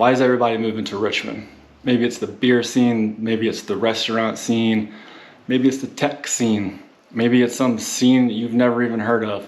Why is everybody moving to Richmond? Maybe it's the beer scene, maybe it's the restaurant scene, maybe it's the tech scene, maybe it's some scene that you've never even heard of.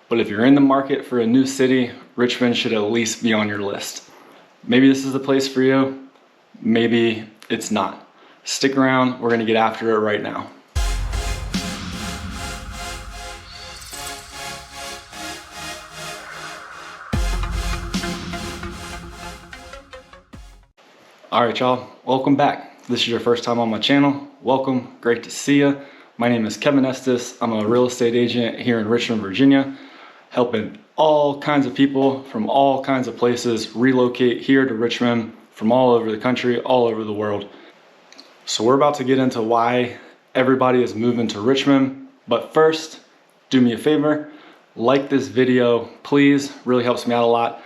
But if you're in the market for a new city, Richmond should at least be on your list. Maybe this is the place for you, maybe it's not. Stick around, we're gonna get after it right now. All right, y'all, welcome back. If this is your first time on my channel, welcome, great to see you. My name is Kevin Estes. I'm a real estate agent here in Richmond, Virginia, helping all kinds of people from all kinds of places relocate here to Richmond from all over the country, all over the world. So we're about to get into why everybody is moving to Richmond. But first, do me a favor, like this video, please, really helps me out a lot.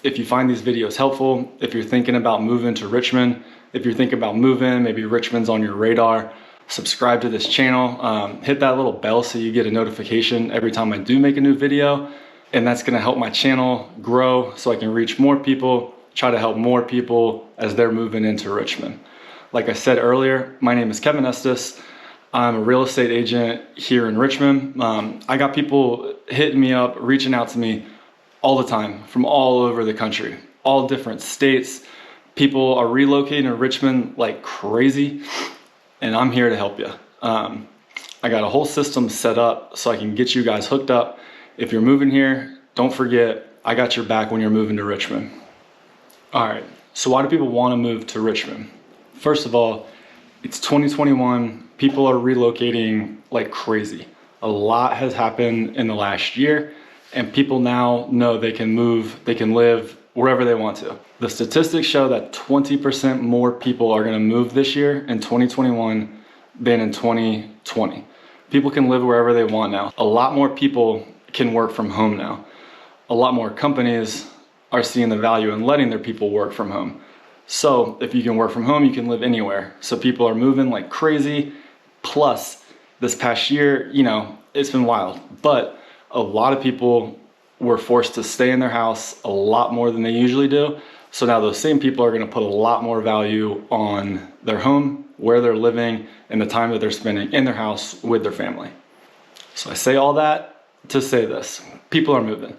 If you find these videos helpful, if you're thinking about moving to Richmond, if you're thinking about moving, maybe Richmond's on your radar, subscribe to this channel, hit that little bell so you get a notification every time I do make a new video. And that's gonna help my channel grow so I can reach more people, try to help more people as they're moving into Richmond. Like I said earlier, my name is Kevin Estes. I'm a real estate agent here in Richmond. I got people hitting me up, reaching out to me all the time from all over the country, all different states. People are relocating to Richmond like crazy, and I'm here to help you. I got a whole system set up so I can get you guys hooked up. If you're moving here, don't forget, I got your back when you're moving to Richmond. All right, so why do people want to move to Richmond? First of all, it's 2021. People are relocating like crazy. A lot has happened in the last year, and people now know they can move, they can live wherever they want to. The statistics show that 20% more people are gonna move this year in 2021 than in 2020. People can live wherever they want now. A lot more people can work from home now. A lot more companies are seeing the value in letting their people work from home. So if you can work from home, you can live anywhere. So people are moving like crazy. Plus, this past year, you know, it's been wild, but a lot of people were forced to stay in their house a lot more than they usually do. So now those same people are going to put a lot more value on their home, where they're living, and the time that they're spending in their house with their family. So I say all that to say this. People are moving.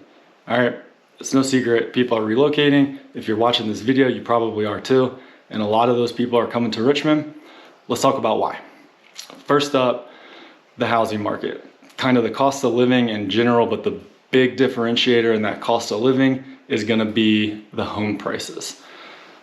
All right. It's no secret. People are relocating. If you're watching this video, you probably are too. And a lot of those people are coming to Richmond. Let's talk about why. First up, the housing market. Kind of the cost of living in general, but the big differentiator in that cost of living is going to be the home prices.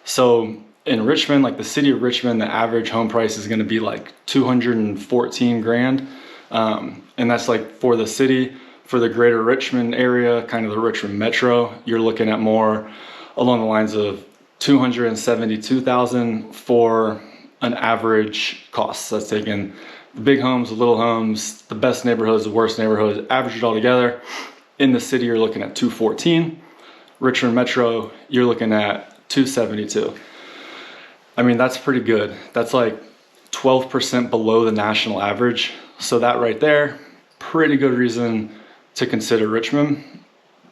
So in Richmond, like the city of Richmond, the average home price is going to be like 214 grand. And that's like for the city. For the greater Richmond area, kind of the Richmond metro, you're looking at more along the lines of 272,000 for an average cost. So that's taking the big homes, the little homes, the best neighborhoods, the worst neighborhoods, average it all together. In the city, you're looking at 214. Richmond Metro, you're looking at 272. I mean, that's pretty good. That's like 12% below the national average. So that right there, pretty good reason to consider Richmond.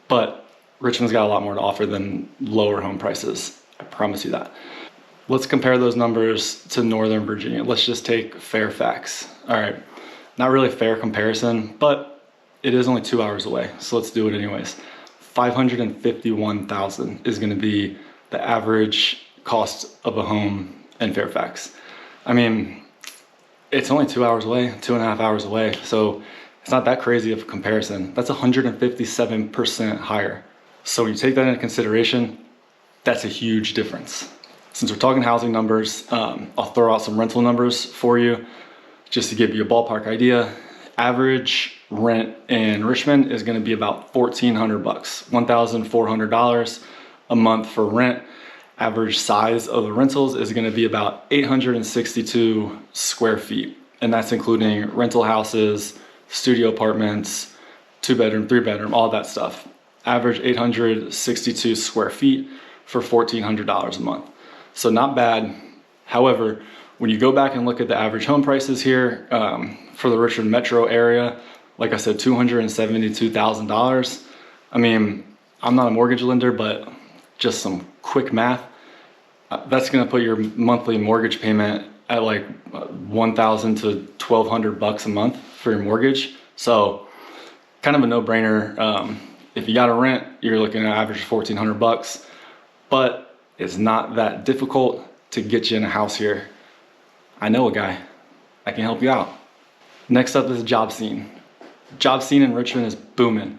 But Richmond's got a lot more to offer than lower home prices. I promise you that. Let's compare those numbers to Northern Virginia. Let's just take Fairfax. All right, not really a fair comparison, but it is only 2 hours away. So let's do it anyways. 551,000 is gonna be the average cost of a home in Fairfax. I mean, it's only 2 hours away, 2.5 hours away. So it's not that crazy of a comparison. That's 157% higher. So when you take that into consideration, that's a huge difference. Since we're talking housing numbers, I'll throw out some rental numbers for you just to give you a ballpark idea. Average rent in Richmond is going to be about $1,400, $1,400 a month for rent. Average size of the rentals is going to be about 862 square feet. And that's including rental houses, studio apartments, 2-bedroom, 3-bedroom, all that stuff. Average 862 square feet for $1,400 a month. So not bad. However, when you go back and look at the average home prices here for the Richmond metro area, like I said, $272,000. I mean, I'm not a mortgage lender, but just some quick math, that's going to put your monthly mortgage payment at like 1,000 to 1,200 bucks a month for your mortgage. So kind of a no-brainer. If you got a rent, you're looking at average 1,400 bucks, but it's not that difficult to get you in a house here. I know a guy. I can help you out. Next up is job scene. Job scene in Richmond is booming.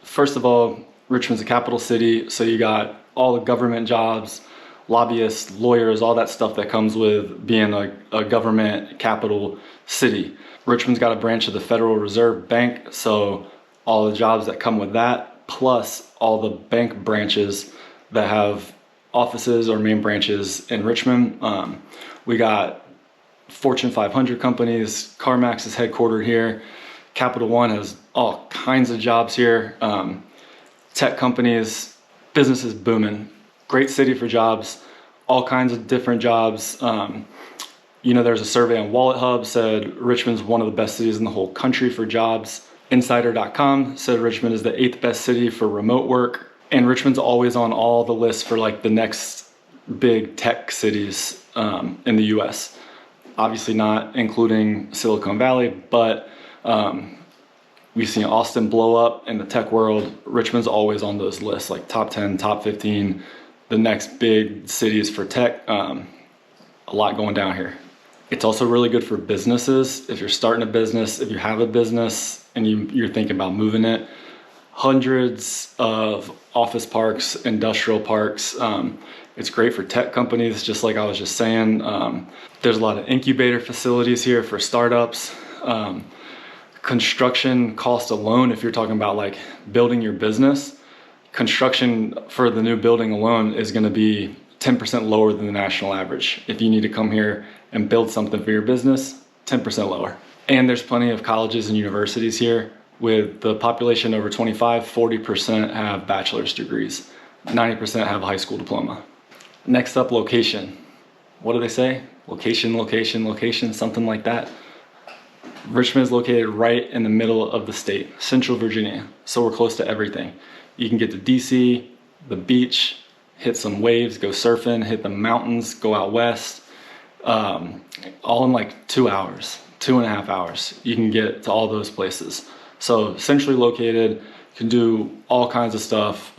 First of all, Richmond's a capital city, so you got all the government jobs, lobbyists, lawyers, all that stuff that comes with being a government capital city. Richmond's got a branch of the Federal Reserve Bank, so all the jobs that come with that, plus all the bank branches that have offices or main branches in Richmond. We got Fortune 500 companies. CarMax is headquartered here. Capital One has all kinds of jobs here. Tech companies, business is booming. Great city for jobs, all kinds of different jobs. There's a survey on Wallet Hub said Richmond's one of the best cities in the whole country for jobs. Insider.com said Richmond is the 8th best city for remote work. And Richmond's always on all the lists for like the next big tech cities in the US. Obviously not including Silicon Valley, but we've seen Austin blow up in the tech world. Richmond's always on those lists, like top 10, top 15, the next big cities for tech. A lot going down here. It's also really good for businesses. If you're starting a business, if you have a business and you're thinking about moving it, hundreds of office parks, industrial parks. It's great for tech companies, just like I was just saying. There's a lot of incubator facilities here for startups. Construction cost alone, if you're talking about like building your business, construction for the new building alone is going to be 10% lower than the national average. If you need to come here and build something for your business, 10% lower. And there's plenty of colleges and universities here. With the population over 25, 40% have bachelor's degrees. 90% have a high school diploma. Next up, location. What do they say? Location, location, location, something like that. Richmond is located right in the middle of the state, Central Virginia. So we're close to everything. You can get to DC, the beach, hit some waves, go surfing, hit the mountains, go out west. All in like 2 hours, 2.5 hours. You can get to all those places. So centrally located, you can do all kinds of stuff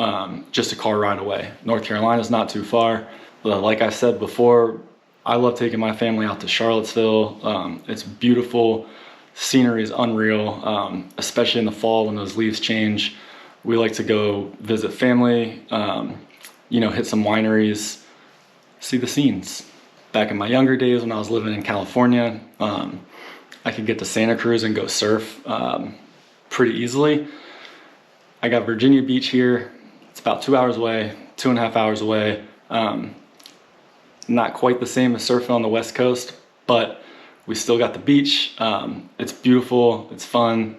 just a car ride away. North Carolina's not too far. But like I said before, I love taking my family out to Charlottesville. It's beautiful. Scenery is unreal, especially in the fall when those leaves change. We like to go visit family, hit some wineries, see the scenes. Back in my younger days when I was living in California, I could get to Santa Cruz and go surf pretty easily. I got Virginia Beach here. It's about 2 hours away, 2.5 hours away. Not quite the same as surfing on the West Coast, but we still got the beach. It's beautiful, it's fun,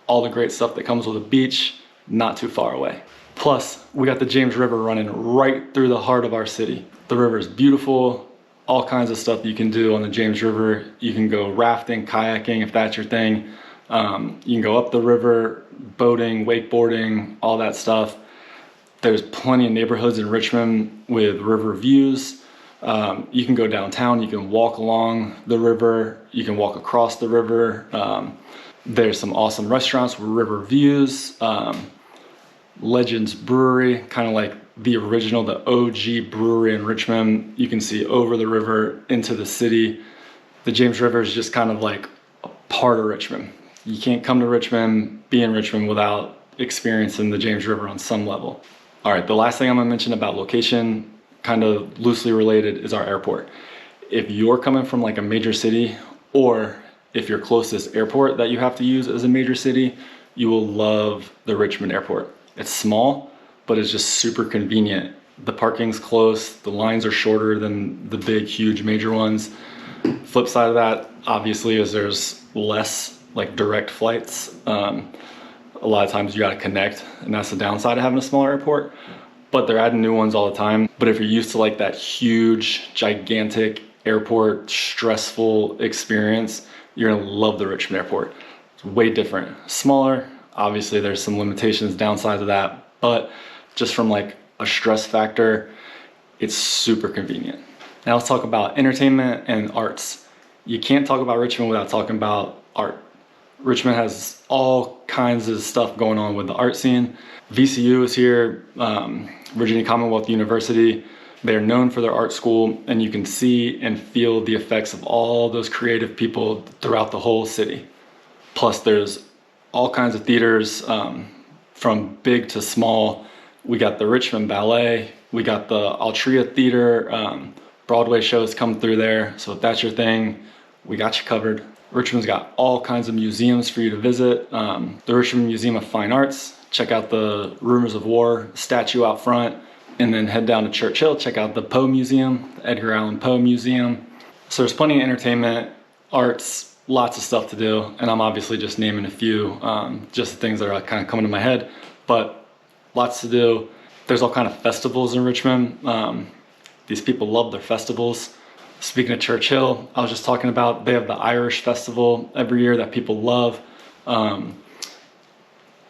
all the great stuff that comes with a beach, not too far away. Plus, we got the James River running right through the heart of our city. The river is beautiful, all kinds of stuff you can do on the James River. You can go rafting, kayaking, if that's your thing. You can go up the river, boating, wakeboarding, all that stuff. There's plenty of neighborhoods in Richmond with river views. You can go downtown, you can walk along the river, you can walk across the river. There's some awesome restaurants with river views. Legends Brewery, kind of like the original, the OG brewery in Richmond. You can see over the river into the city. The James River is just kind of like a part of Richmond. You can't come to Richmond, be in Richmond without experiencing the James River on some level. All right, the last thing I'm gonna mention about location, kind of loosely related, is our airport. If you're coming from like a major city, or if your closest airport that you have to use is a major city, you will love the Richmond airport. It's small, but it's just super convenient. The parking's close, the lines are shorter than the big, huge major ones. Flip side of that, obviously, is there's less like direct flights. A lot of times you gotta connect, and that's the downside of having a smaller airport, but they're adding new ones all the time. But if you're used to like that huge, gigantic airport, stressful experience, you're gonna love the Richmond airport. It's way different, smaller. Obviously there's some limitations, downsides of that, but just from like a stress factor, It's super convenient. Now let's talk about entertainment and arts. You can't talk about Richmond without talking about art. Richmond has all kinds of stuff going on with the art scene. VCU is here, Virginia Commonwealth University. They're known for their art school, and you can see and feel the effects of all those creative people throughout the whole city. Plus there's all kinds of theaters, from big to small. We got the Richmond Ballet, we got the Altria Theater, Broadway shows come through there. So if that's your thing, we got you covered. Richmond's got all kinds of museums for you to visit. The Richmond Museum of Fine Arts, check out the Rumors of War statue out front, and then head down to Church Hill, check out the Poe Museum, the Edgar Allan Poe Museum. So there's plenty of entertainment, arts, lots of stuff to do, and I'm obviously just naming a few, just things that are kind of coming to my head, but lots to do. There's all kind of festivals in Richmond. These people love their festivals. Speaking of Church Hill, I was just talking about, they have the Irish Festival every year that people love.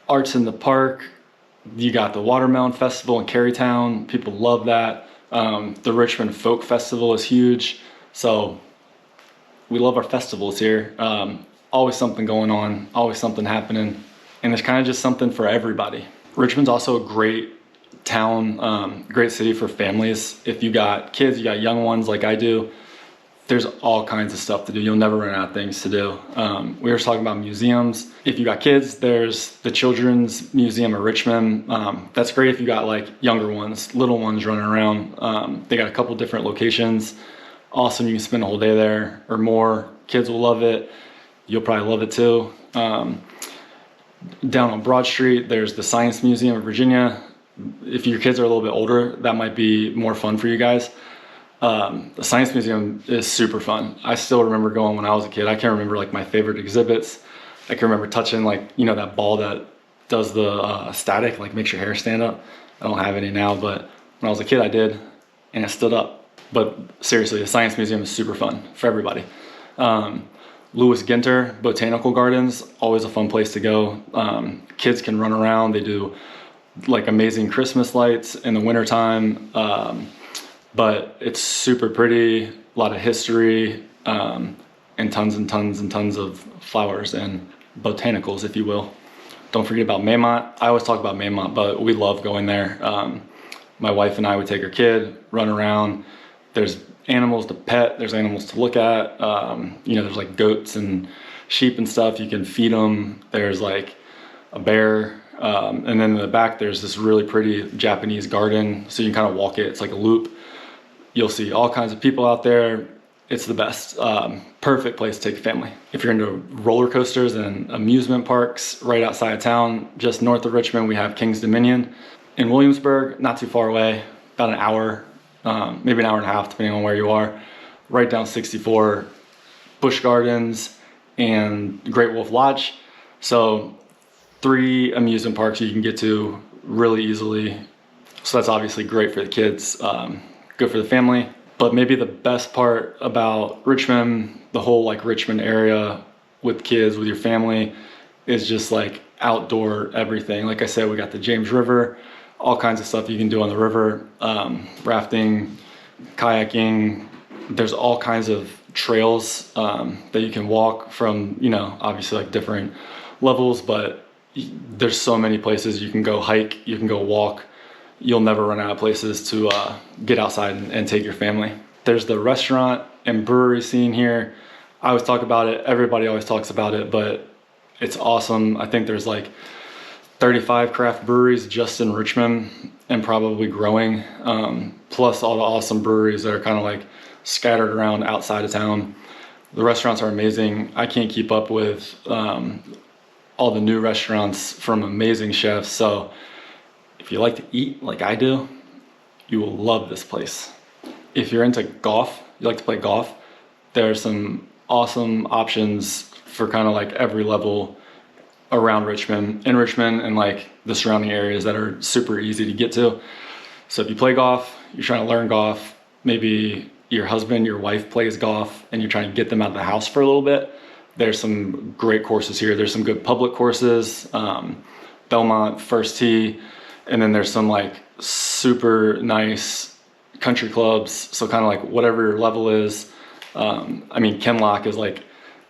Arts in the Park, you got the Watermelon Festival in Carytown, people love that. The Richmond Folk Festival is huge, so we love our festivals here. Always something going on, always something happening, and there's kind of just something for everybody. Richmond's also a great town, great city for families. If you got kids, you got young ones like I do, there's all kinds of stuff to do. You'll never run out of things to do. We were talking about museums. If you got kids, there's the Children's Museum of Richmond. That's great if you got like younger ones, little ones running around. They got a couple different locations. Awesome, you can spend a whole day there or more. Kids will love it. You'll probably love it too. Down on Broad Street, there's the Science Museum of Virginia. If your kids are a little bit older, that might be more fun for you guys. The Science Museum is super fun. I still remember going when I was a kid. I can't remember like my favorite exhibits. I can remember touching like, you know, that ball that does the static, like makes your hair stand up. I don't have any now, but when I was a kid I did, and it stood up. But seriously, the Science Museum is super fun for everybody. Lewis Ginter Botanical Gardens, always a fun place to go. Kids can run around. They do like amazing Christmas lights in the wintertime. But it's super pretty, a lot of history, and tons and tons and tons of flowers and botanicals, if you will. Don't forget about Maymont. I always talk about Maymont, but we love going there. My wife and I would take our kid, run around. There's animals to pet, there's animals to look at. You know, there's like goats and sheep and stuff. You can feed them. There's like a bear. And then in the back, there's this really pretty Japanese garden. So you can kind of walk it. It's like a loop. You'll see all kinds of people out there. It's the best. Perfect place to take a family. If you're into roller coasters and amusement parks, right outside of town, just north of Richmond, we have King's Dominion. In Williamsburg, not too far away, about an hour, maybe an hour and a half, depending on where you are. Right down 64, Busch Gardens and Great Wolf Lodge. So 3 amusement parks you can get to really easily. So that's obviously great for the kids. Good for the family. But maybe the best part about Richmond, the whole like Richmond area with kids, with your family, is just like outdoor everything. Like I said, we got the James River, all kinds of stuff you can do on the river, rafting, kayaking. There's all kinds of trails that you can walk from, you know, obviously like different levels, but there's so many places you can go hike, you can go walk. You'll never run out of places to get outside and take your family. There's the restaurant and brewery scene here. I always talk about it. Everybody always talks about it, but it's awesome. I think there's like 35 craft breweries just in Richmond and probably growing. Plus all the awesome breweries that are kind of like scattered around outside of town. The restaurants are amazing. I can't keep up with all the new restaurants from amazing chefs. So if you like to eat like I do, you will love this place. If you're into golf, you like to play golf, there are some awesome options for kind of like every level around Richmond, in Richmond and like the surrounding areas that are super easy to get to. So if you play golf, you're trying to learn golf, maybe your husband, your wife plays golf and you're trying to get them out of the house for a little bit, there's some great courses here. There's some good public courses, Belmont, First Tee, and then there's some like super nice country clubs. So kind of like whatever your level is. I mean, Kenlock is like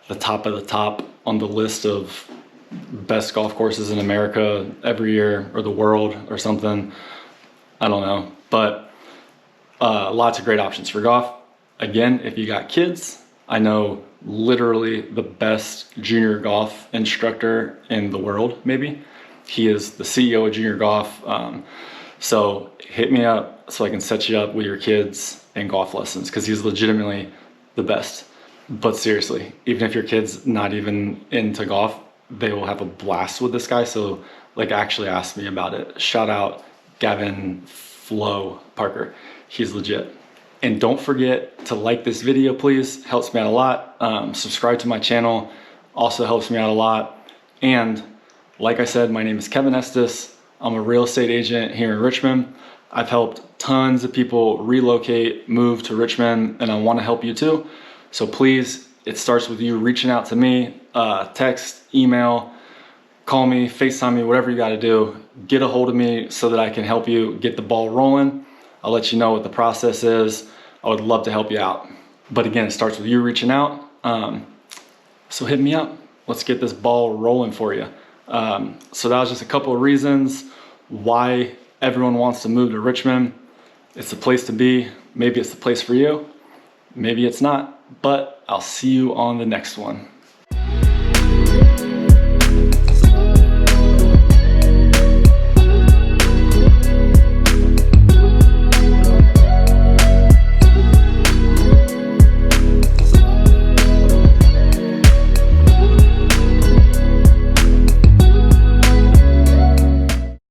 the top of the top on the list of best golf courses in America every year, or the world or something. I don't know, but lots of great options for golf. Again, if you got kids, I know literally the best junior golf instructor in the world, maybe. He is the CEO of junior golf. So hit me up so I can set you up with your kids and golf lessons, because he's legitimately the best. But seriously, even if your kid's not even into golf, they will have a blast with this guy. So like, actually ask me about it. Shout out Gavin Flo Parker. He's legit. And don't forget to like this video, please. Helps me out a lot. Subscribe to my channel. Also helps me out a lot. And like I said, my name is Kevin Estes. I'm a real estate agent here in Richmond. I've helped tons of people relocate, move to Richmond, and I want to help you too. So please, it starts with you reaching out to me, text, email, call me, FaceTime me, whatever you got to do. Get a hold of me so that I can help you get the ball rolling. I'll let you know what the process is. I would love to help you out. But again, it starts with you reaching out. So hit me up. Let's get this ball rolling for you. So that was just a couple of reasons why everyone wants to move to Richmond. It's the place to be. Maybe it's the place for you. Maybe it's not. But I'll see you on the next one.